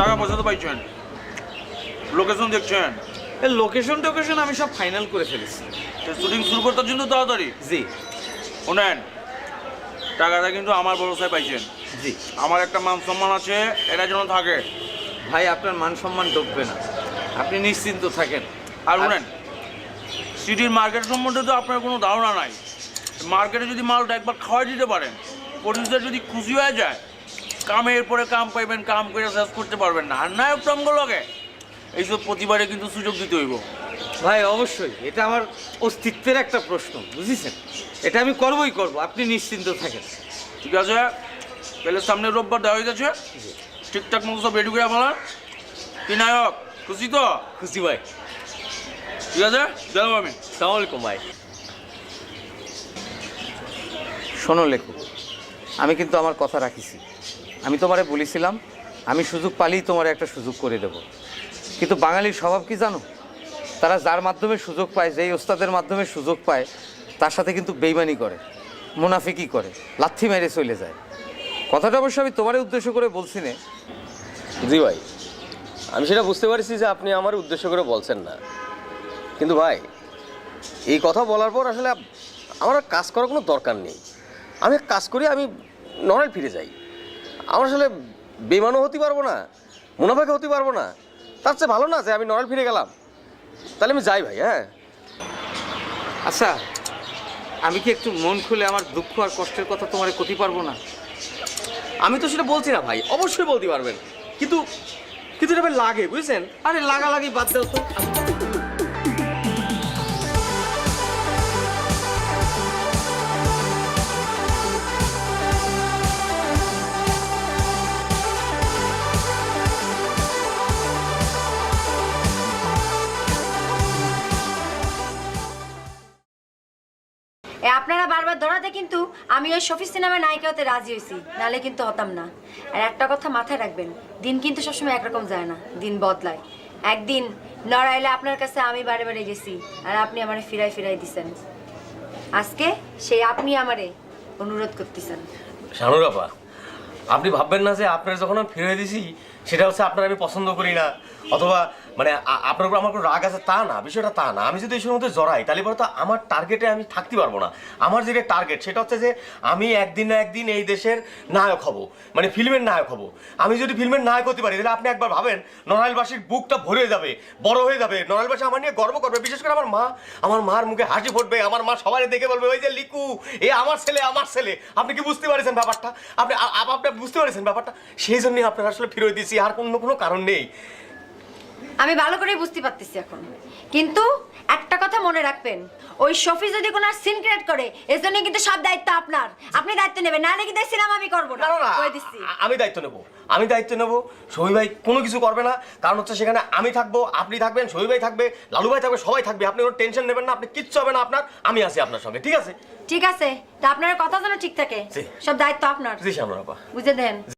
টাকা পয়সা তো পাইছেন, লোকেশন দেখছেন? এই লোকেশন আমি সব ফাইনাল করে ফেলেছি। শুটিং শুরু করতে কিন্তু তাড়াতাড়ি। জি শোনেন, টাকাটা কিন্তু আমার ভরসায় পাইছেন। জি আমার একটা মান সম্মান আছে, এটা যেন থাকে। ভাই, আপনার মান সম্মান ডুববে না, আপনি নিশ্চিন্ত থাকেন। আর শোনেন, সিটির মার্কেট সম্বন্ধে তো আপনার কোনো ধারণা নাই। মার্কেটে যদি মালটা একবার খাওয়াই দিতে পারেন, প্রডিউসার যদি খুশি হয়ে যায়, কামের পরে কাম পাইবেন, কাম করে শেষ করতে পারবেন না। আর নায়ক টঙ্গলকে এইসব প্রতিবারে কিন্তু সুযোগ দিতে হইব। ভাই অবশ্যই, এটা আমার অস্তিত্বের একটা প্রশ্ন, বুঝেছেন? এটা আমি করবই করব, আপনি নিশ্চিন্ত থাকেন। ঠিক আছে, তাহলে সামনে রোববার দেওয়া হয়ে গেছে, ঠিকঠাক মতো সব রেডি করে ফেলার। কি নায়ক, খুশি তো? খুশি ভাই। ঠিক আছে, যাবো আমি। আসসালামু আলাইকুম ভাই। শোনো লেখু, আমি কিন্তু আমার কথা রাখিছি। আমি তোমারে বলেছিলাম আমি সুযোগ পালেই তোমারে একটা সুযোগ করে দেব। কিন্তু বাঙালির স্বভাব কি জানো? তারা যার মাধ্যমে সুযোগ পায়, যেই ওস্তাদের মাধ্যমে সুযোগ পায়, তার সাথে কিন্তু বেইমানি করে, মুনাফিকি করে, লাথি মেরে চলে যায়। কথাটা অবশ্য আমি তোমারে উদ্দেশ্য করে বলছি না। জি ভাই, আমি সেটা বুঝতে পারছি যে আপনি আমার উদ্দেশ্য করে বলছেন না। কিন্তু ভাই, এই কথা বলার পর আসলে আমার আর কাজ করার কোনো দরকার নেই। আমি এক কাজ করি, আমি নড়াইল ফিরে যাই। আমার আসলে বেমানও হতে পারবো না, মুনাফাকে হতে পারবো না। তার চেয়ে ভালো না যে আমি নড়াইল ফিরে গেলাম। তাহলে আমি যাই ভাই। হ্যাঁ আচ্ছা, আমি কি একটু মন খুলে আমার দুঃখ আর কষ্টের কথা তোমারে করতে পারবো না? আমি তো সেটা বলছি না ভাই, অবশ্যই বলতে পারবেন, কিন্তু কিন্তু এটা ভাই লাগে, বুঝছেন? আরে লাগালাগি বাদ দাও তো। আপনারা বারবার ধরাতে কিন্তু আমি ওই শফি সিনেমার নায়িকা হতে রাজি হয়েছি, নাহলে কিন্তু হতাম না। আর একটা কথা মাথায় রাখবেন, দিন কিন্তু সবসময় একরকম যায় না, দিন বদলায়। একদিন নড়াইলে আপনার কাছে আমি বারে বারে গেছি, আর আপনি আমারে ফিরাই দিছেন। আজকে সেই আপনি আমারে অনুরোধ করতেছেন। শানুর আপা, আপনি ভাববেন না যে আপনার যখন আমি ফিরে দিছি সেটা হচ্ছে আপনার আমি পছন্দ করি না, অথবা মানে আপনার উপর আমার কোনো রাগ আছে, তা না, বিষয়টা তা না। আমি যদি এই সময় মধ্যে জড়াই, তাহলে পরে তো আমার টার্গেটে আমি থাকতে পারবো না। আমার যেটা টার্গেট সেটা হচ্ছে যে আমি একদিন না একদিন এই দেশের নায়ক হব, মানে ফিল্মের নায়ক হব। আমি যদি ফিল্মের নায়ক হতে পারি, তাহলে আপনি একবার ভাবেন, নড়াইলবাসীর বুকটা ভরে যাবে, বড় হয়ে যাবে। নড়াইলবাসী আমার নিয়ে গর্ব করবে, বিশেষ করে আমার মার মুখে হাসি ফুটবে। আমার মা সবাই দেখে বলবে, ওই যে লিকু, এ আমার ছেলে, আমার ছেলে। আপনি কি বুঝতে পারছেন ব্যাপারটা? আপনি বুঝতে পারছেন ব্যাপারটা? সেই জন্যই আপনার আসলে ফিরে দিয়েছি, আর কোনো কারণ নেই। আমি ভালো করে বুঝতে পারতেছি এখন, কিন্তু একটা কথা মনে রাখবেন, ওই শফি যদি কোনো সিন ক্রিয়েট করে, এজন্য কিন্তু সব দায়িত্ব আপনার। আপনি দায়িত্ব নেবেন, নাহলে কিন্তু সিনেমা আমি করব না। কই দিচ্ছি, আমি দায়িত্ব নেব। শহীদ ভাই কোনো কিছু করবে না, কারণ হচ্ছে সেখানে আমি থাকবো, আপনি থাকবেন, শহীদ ভাই থাকবে, লালু ভাই থাকবে, সবাই থাকবে। আপনি কোনো টেনশন নেবেন না, আপনি কিচ্ছু হবে না আপনার। আমি আছি আপনার সঙ্গে, ঠিক আছে? ঠিক আছে? তা আপনার কথা যেন ঠিক থাকে, সব দায়িত্ব আপনার। জি শানুর আপা। বুঝে দেন।